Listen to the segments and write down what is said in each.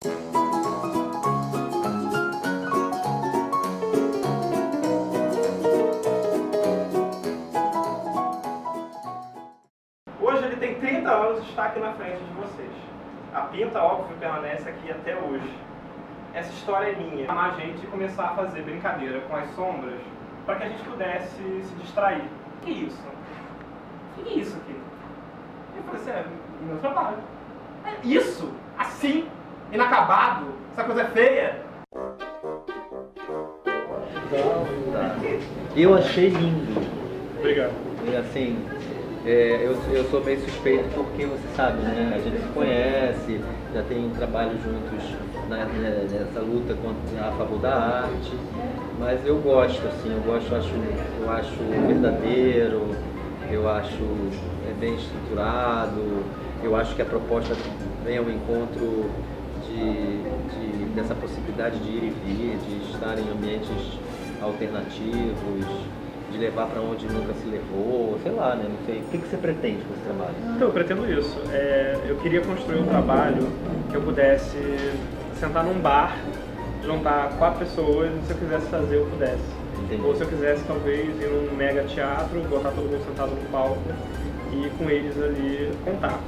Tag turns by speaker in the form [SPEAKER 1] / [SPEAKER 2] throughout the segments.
[SPEAKER 1] Hoje ele tem 30 anos e está aqui na frente de vocês. A Pinta, óbvio, permanece aqui até hoje. Essa história é minha. A gente começar a fazer brincadeira com as sombras para que a gente pudesse se distrair. Que isso? Que isso aqui? Eu falei assim, é meu trabalho. É isso? Assim? Inacabado? Essa coisa é feia?
[SPEAKER 2] Eu achei lindo.
[SPEAKER 1] Obrigado.
[SPEAKER 2] E assim, eu sou meio suspeito porque você sabe, né? A gente se conhece, já tem trabalho juntos nessa luta a favor da arte. Mas eu gosto, assim, eu acho verdadeiro, eu acho bem estruturado, eu acho que a proposta vem ao encontro dessa possibilidade de ir e vir, de estar em ambientes alternativos, de levar para onde nunca se levou, sei lá, né? Não sei. O que você pretende com esse trabalho?
[SPEAKER 1] Então, eu pretendo isso. Eu queria construir um trabalho que eu pudesse sentar num bar, juntar 4 pessoas e se eu quisesse fazer, eu pudesse.
[SPEAKER 2] Entendi.
[SPEAKER 1] Ou se eu quisesse, talvez, ir num mega teatro, botar todo mundo sentado no palco e com eles ali contar.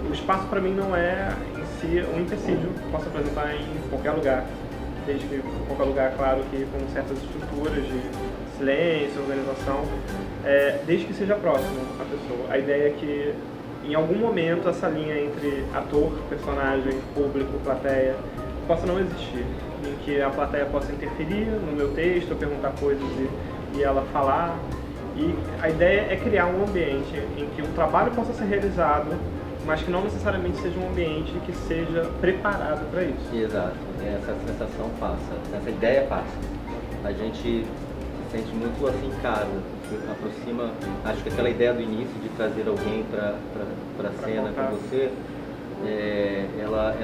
[SPEAKER 1] O espaço para mim não é em si um empecilho, posso apresentar em qualquer lugar. Desde que qualquer lugar, claro, que com certas estruturas de silêncio, organização, desde que seja próximo à pessoa. A ideia é que em algum momento essa linha entre ator, personagem, público, plateia, possa não existir. Em que a plateia possa interferir no meu texto, eu perguntar coisas e ela falar. E a ideia é criar um ambiente em que o trabalho possa ser realizado, mas que não necessariamente seja um ambiente que seja preparado para isso.
[SPEAKER 2] Exato, essa sensação passa, essa ideia passa. A gente se sente muito assim em casa, aproxima, acho que aquela ideia do início de trazer alguém para a cena com você, ela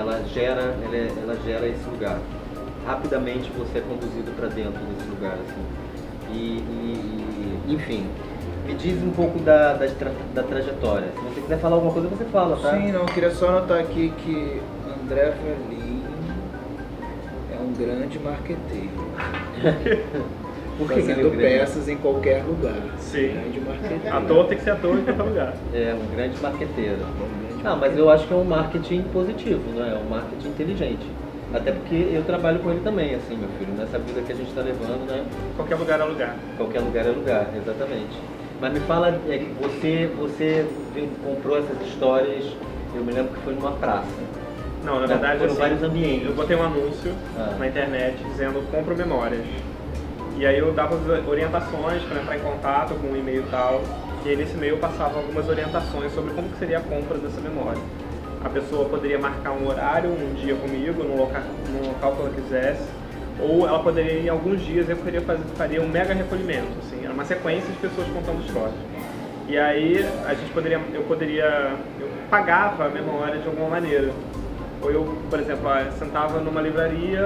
[SPEAKER 2] gera esse lugar. Rapidamente você é conduzido para dentro desse lugar, assim. Enfim, me diz um pouco da trajetória. Se você quiser falar alguma coisa, você fala, tá?
[SPEAKER 3] Sim, não, eu queria só anotar aqui que André Ferlin é um grande marqueteiro.
[SPEAKER 2] Por que
[SPEAKER 3] Fazendo peças em qualquer lugar.
[SPEAKER 1] Sim.
[SPEAKER 3] Grande marqueteiro.
[SPEAKER 1] Ator tem que ser ator em qualquer lugar.
[SPEAKER 2] É um grande marqueteiro. Mas eu acho que é um marketing positivo, né? É um marketing inteligente. Até porque eu trabalho com ele também, assim, meu filho, nessa vida que a gente está levando, né?
[SPEAKER 1] Qualquer lugar é lugar.
[SPEAKER 2] Qualquer lugar é lugar, exatamente. Mas me fala, você comprou essas histórias, eu me lembro que foi numa praça.
[SPEAKER 1] Não, na verdade,
[SPEAKER 2] foram
[SPEAKER 1] assim,
[SPEAKER 2] vários ambientes.
[SPEAKER 1] eu botei um anúncio na internet dizendo compro memórias. E aí eu dava orientações para entrar em contato com um e-mail e tal. E aí nesse e-mail eu passava algumas orientações sobre como que seria a compra dessa memória. A pessoa poderia marcar um horário, um dia comigo, no local que ela quisesse. Ou ela poderia, em alguns dias, faria um mega recolhimento. Assim, era uma sequência de pessoas contando histórias. E aí eu pagava a memória de alguma maneira. Ou eu, por exemplo, sentava numa livraria,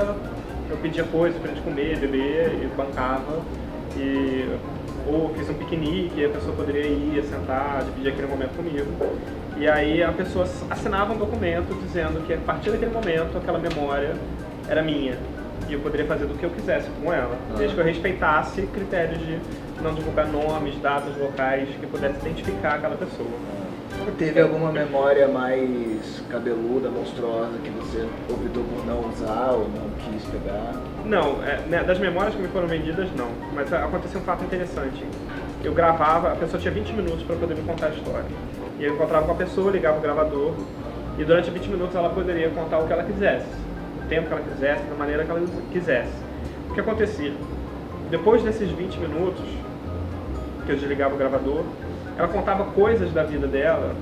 [SPEAKER 1] eu pedia coisas pra gente comer, beber, e bancava. Ou fiz um piquenique, e a pessoa poderia ir, sentar, dividir aquele momento comigo. E aí a pessoa assinava um documento dizendo que a partir daquele momento aquela memória era minha. E eu poderia fazer do que eu quisesse com ela, desde que eu respeitasse critérios de não divulgar nomes, datas, locais, que pudesse identificar aquela pessoa.
[SPEAKER 3] Teve alguma memória mais cabeluda, monstruosa, que você optou por não usar ou não quis pegar?
[SPEAKER 1] Não, das memórias que me foram vendidas, não. Mas aconteceu um fato interessante. Eu gravava, a pessoa tinha 20 minutos para poder me contar a história. E eu encontrava com a pessoa, ligava o gravador, e durante 20 minutos ela poderia contar o que ela quisesse. O tempo que ela quisesse, da maneira que ela quisesse. O que acontecia? Depois desses 20 minutos, que eu desligava o gravador, ela contava coisas da vida dela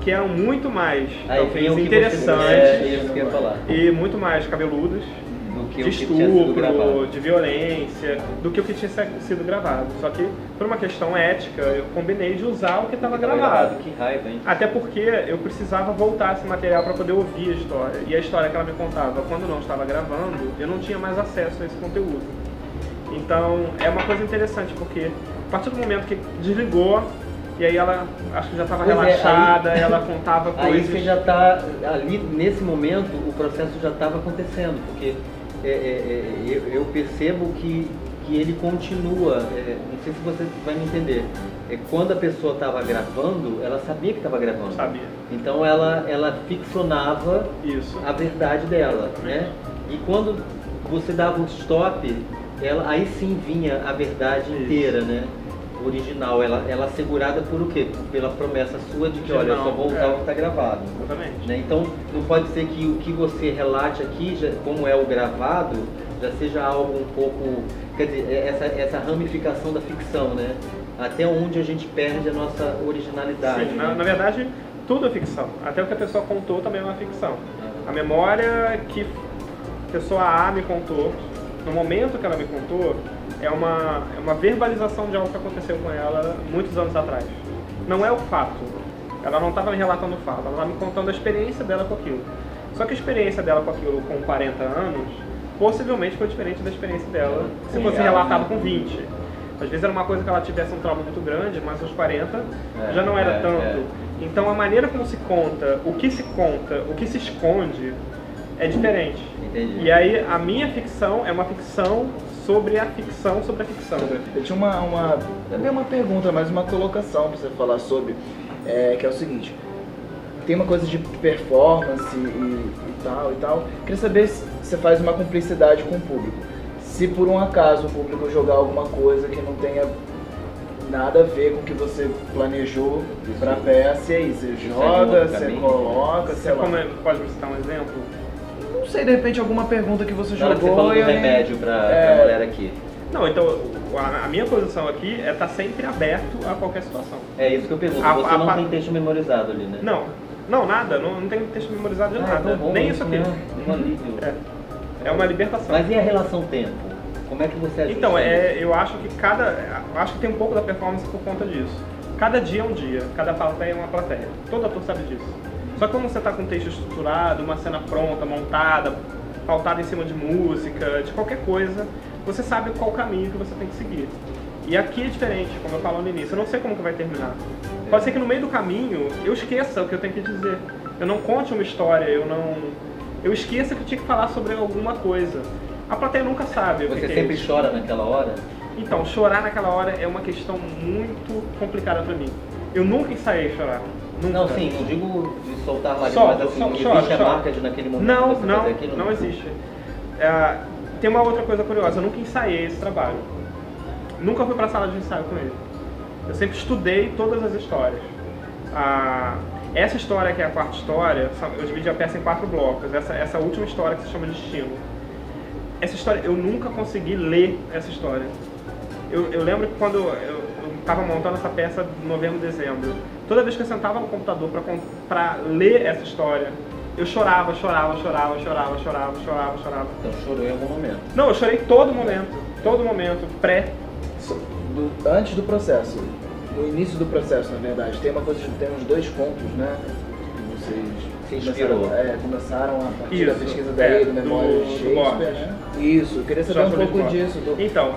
[SPEAKER 1] que eram muito mais talvez interessantes e muito mais cabeludas, de estupro, de violência, do que o que tinha sido gravado. Só que, por uma questão ética, eu combinei de usar o que estava gravado.
[SPEAKER 2] Que raiva, hein?
[SPEAKER 1] Até porque eu precisava voltar esse material para poder ouvir a história. E a história que ela me contava quando não estava gravando, eu não tinha mais acesso a esse conteúdo. Então, é uma coisa interessante, porque a partir do momento que desligou, e aí ela, acho que já estava
[SPEAKER 2] Pois é,
[SPEAKER 1] relaxada, ela contava
[SPEAKER 2] Aí
[SPEAKER 1] coisas.
[SPEAKER 2] você já está ali, nesse momento, o processo já estava acontecendo, porque eu percebo que ele continua, não sei se você vai me entender, quando a pessoa estava gravando, ela sabia que estava gravando.
[SPEAKER 1] Sabia.
[SPEAKER 2] Então ela ficcionava
[SPEAKER 1] Isso.
[SPEAKER 2] a verdade dela, né? E quando você dava um stop, aí sim vinha a verdade inteira, né? Original, ela assegurada por o quê? Pela promessa sua de que, olha, eu só vou usar o que está gravado.
[SPEAKER 1] Exatamente.
[SPEAKER 2] Né? Então, não pode ser que o que você relate aqui, como é o gravado, já seja algo um pouco... Quer dizer, essa ramificação da ficção, né? Até onde a gente perde a nossa originalidade.
[SPEAKER 1] Sim,
[SPEAKER 2] né?
[SPEAKER 1] na verdade, tudo é ficção. Até o que a pessoa contou também é uma ficção. A memória que a pessoa A me contou, no momento que ela me contou, é uma verbalização de algo que aconteceu com ela muitos anos atrás. Não é o fato. Ela não estava me relatando o fato, ela estava me contando a experiência dela com aquilo. Só que a experiência dela com aquilo com 40 anos, possivelmente foi diferente da experiência dela se fosse relatado com 20. Às vezes era uma coisa que ela tivesse um trauma muito grande, mas aos 40 já não era tanto. Então a maneira como se conta, o que se esconde, é diferente.
[SPEAKER 2] Entendi.
[SPEAKER 1] E aí a minha ficção é uma ficção sobre a ficção sobre a ficção.
[SPEAKER 3] Eu tinha não é uma pergunta, mas uma colocação para você falar sobre, que é o seguinte: tem uma coisa de performance e tal. Queria saber se você faz uma cumplicidade com o público. Se por um acaso o público jogar alguma coisa que não tenha nada a ver com o que você planejou para a peça, e aí você joga, você coloca, sei lá.
[SPEAKER 1] Pode me citar um exemplo?
[SPEAKER 3] Não sei, de repente alguma pergunta que você
[SPEAKER 2] Na hora que você
[SPEAKER 3] jogou
[SPEAKER 2] falou do
[SPEAKER 3] e aí...
[SPEAKER 2] remédio pra mulher aqui.
[SPEAKER 1] Não, então a minha posição aqui é estar sempre aberto a qualquer situação.
[SPEAKER 2] É isso que eu pergunto. Você não tem texto memorizado ali, né?
[SPEAKER 1] Não, nada. Não tem texto memorizado de nada.
[SPEAKER 2] Então bom,
[SPEAKER 1] Nem isso aqui.
[SPEAKER 2] Um alívio.
[SPEAKER 1] É uma libertação.
[SPEAKER 2] Mas e a relação tempo? Como é que você ajusta?
[SPEAKER 1] Então, eu acho que tem um pouco da performance por conta disso. Cada dia é um dia, cada plateia é uma plateia. Todo ator sabe disso. Só que quando você está com um texto estruturado, uma cena pronta, montada, pautada em cima de música, de qualquer coisa, você sabe qual caminho que você tem que seguir. E aqui é diferente, como eu falo no início, eu não sei como que vai terminar. Pode ser que no meio do caminho eu esqueça o que eu tenho que dizer. Eu não conte uma história, eu esqueça que eu tinha que falar sobre alguma coisa. A plateia nunca sabe o que
[SPEAKER 2] Você
[SPEAKER 1] é
[SPEAKER 2] sempre
[SPEAKER 1] isso.
[SPEAKER 2] chora naquela hora?
[SPEAKER 1] Então, chorar naquela hora é uma questão muito complicada pra mim. Eu nunca ensaiei chorar. Nunca.
[SPEAKER 2] Não, sim, não digo de soltar lágrimas,
[SPEAKER 1] Solto,
[SPEAKER 2] mas assim,
[SPEAKER 1] choro,
[SPEAKER 2] existe a
[SPEAKER 1] choro.
[SPEAKER 2] marca de naquele momento você fazer aquilo?
[SPEAKER 1] Não existe. Tem uma outra coisa curiosa, eu nunca ensaiei esse trabalho. Nunca fui pra sala de ensaio com ele. Eu sempre estudei todas as histórias. Essa história que é a quarta história, eu dividi a peça em 4 blocos. Essa última história que se chama Destino. Essa história, eu nunca consegui ler essa história. Eu lembro que quando eu estava montando essa peça em novembro, dezembro, toda vez que eu sentava no computador para ler essa história, eu chorava.
[SPEAKER 2] Então chorou em algum momento.
[SPEAKER 1] Não, eu chorei todo momento,
[SPEAKER 3] Antes do processo, no início do processo, na verdade, tem uns 2 contos, né? Que vocês
[SPEAKER 2] Se inspirou.
[SPEAKER 3] Começaram a partir da
[SPEAKER 1] Isso,
[SPEAKER 3] pesquisa daí, do Memória de Shakespeare,
[SPEAKER 1] Borges.
[SPEAKER 3] né? Isso, eu queria saber
[SPEAKER 1] Jorge
[SPEAKER 3] um
[SPEAKER 1] Luiz
[SPEAKER 3] pouco
[SPEAKER 1] Borges.
[SPEAKER 3] disso.
[SPEAKER 1] Então,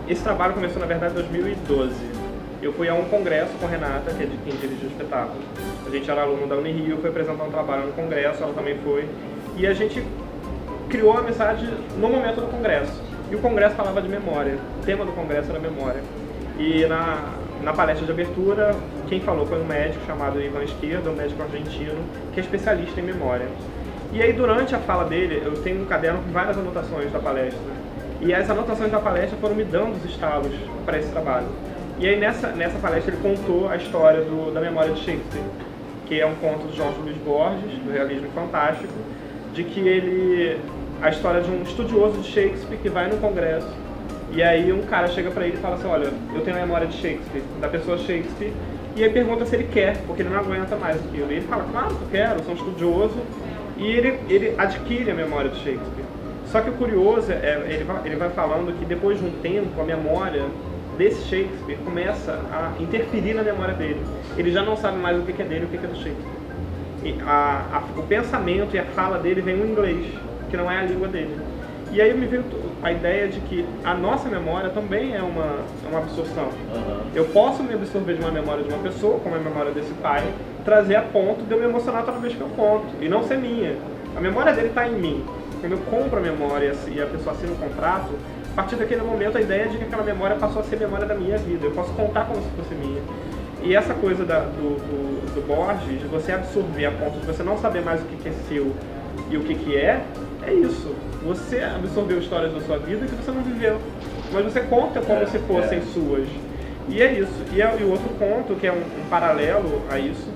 [SPEAKER 1] esse trabalho começou na verdade em 2012. Eu fui a um congresso com a Renata, que é de quem dirigiu o espetáculo. A gente era aluno da Unirio, eu fui apresentar um trabalho no congresso, ela também foi. E a gente criou a amizade no momento do congresso. E o congresso falava de memória. O tema do congresso era memória. E na palestra de abertura, quem falou foi um médico chamado Ivan Esquerda, um médico argentino, que é especialista em memória. E aí, durante a fala dele, eu tenho um caderno com várias anotações da palestra. E as anotações da palestra foram me dando os estalos para esse trabalho. E aí, nessa palestra, ele contou a história da memória de Shakespeare, que é um conto de Jorge Luiz Borges, do realismo fantástico, de que a história de um estudioso de Shakespeare que vai no congresso. E aí um cara chega pra ele e fala assim, olha, eu tenho a memória de Shakespeare, da pessoa Shakespeare, e aí pergunta se ele quer, porque ele não aguenta mais aquilo. E ele fala, claro que eu quero, eu sou um estudioso, e ele adquire a memória de Shakespeare. Só que o curioso, ele vai falando que depois de um tempo, a memória desse Shakespeare começa a interferir na memória dele. Ele já não sabe mais o que é dele e o que é do Shakespeare. E o pensamento e a fala dele vem em inglês, que não é a língua dele. E aí me veio a ideia de que a nossa memória também é uma absorção. Eu posso me absorver de uma memória de uma pessoa, como a memória desse pai, trazer a ponto de eu me emocionar toda vez que eu conto, e não ser minha. A memória dele está em mim. Quando eu compro a memória e a pessoa assina um contrato, a partir daquele momento a ideia é de que aquela memória passou a ser memória da minha vida. Eu posso contar como se fosse minha. E essa coisa do Borges, de você absorver a ponto de você não saber mais o que é seu e o que é isso. Você absorveu histórias da sua vida que você não viveu, mas você conta como se fossem suas. E é isso. E o outro conto, que é um paralelo a isso,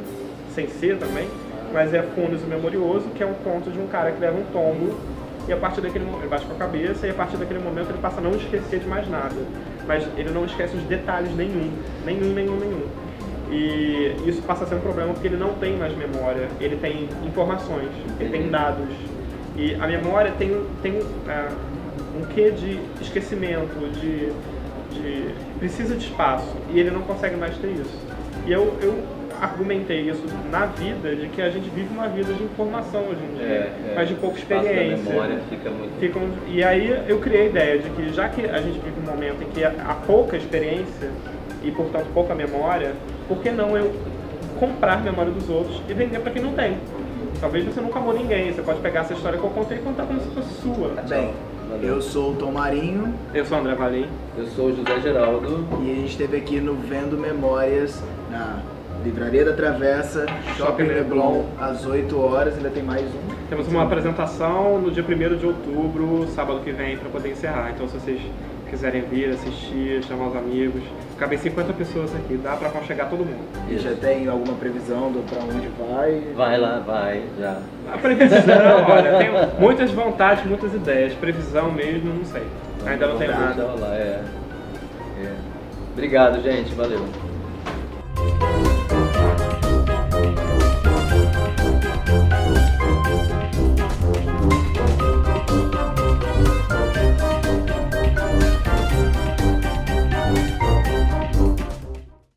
[SPEAKER 1] sem ser também, mas é Funes o Memorioso, que é um conto de um cara que leva um tombo e a partir daquele momento ele bate com a cabeça e a partir daquele momento ele passa a não esquecer de mais nada. Mas ele não esquece os detalhes nenhum. E isso passa a ser um problema porque ele não tem mais memória, ele tem informações, ele tem dados. E a memória tem um quê de esquecimento, precisa de espaço, e ele não consegue mais ter isso. E eu argumentei isso na vida, de que a gente vive uma vida de informação hoje em dia, mas de pouca experiência.
[SPEAKER 2] A memória fica muito...
[SPEAKER 1] E aí eu criei a ideia de que, já que a gente vive um momento em que há pouca experiência, e portanto pouca memória, por que não eu comprar a memória dos outros e vender para quem não tem? Talvez você nunca amou ninguém, você pode pegar essa história que eu contei e contar como se fosse sua.
[SPEAKER 4] Bem, eu sou o Tom Marinho.
[SPEAKER 1] Eu sou o André Valim.
[SPEAKER 2] Eu sou o José Geraldo.
[SPEAKER 4] E a gente esteve aqui no Vendo Memórias, na Livraria da Travessa, Shopping Leblon, às 8 horas, ainda tem mais um.
[SPEAKER 1] Temos uma apresentação no dia 1º de outubro, sábado que vem, para poder encerrar. Então se vocês quiserem vir, assistir, chamar os amigos, cabem 50 pessoas aqui, dá para aconchegar todo mundo.
[SPEAKER 4] E já tem alguma previsão para onde vai?
[SPEAKER 2] Vai lá, vai, já.
[SPEAKER 1] A previsão, olha, tenho muitas vontades, muitas ideias. Previsão mesmo, não sei. Ainda não tenho nada.
[SPEAKER 2] Obrigado, gente, valeu.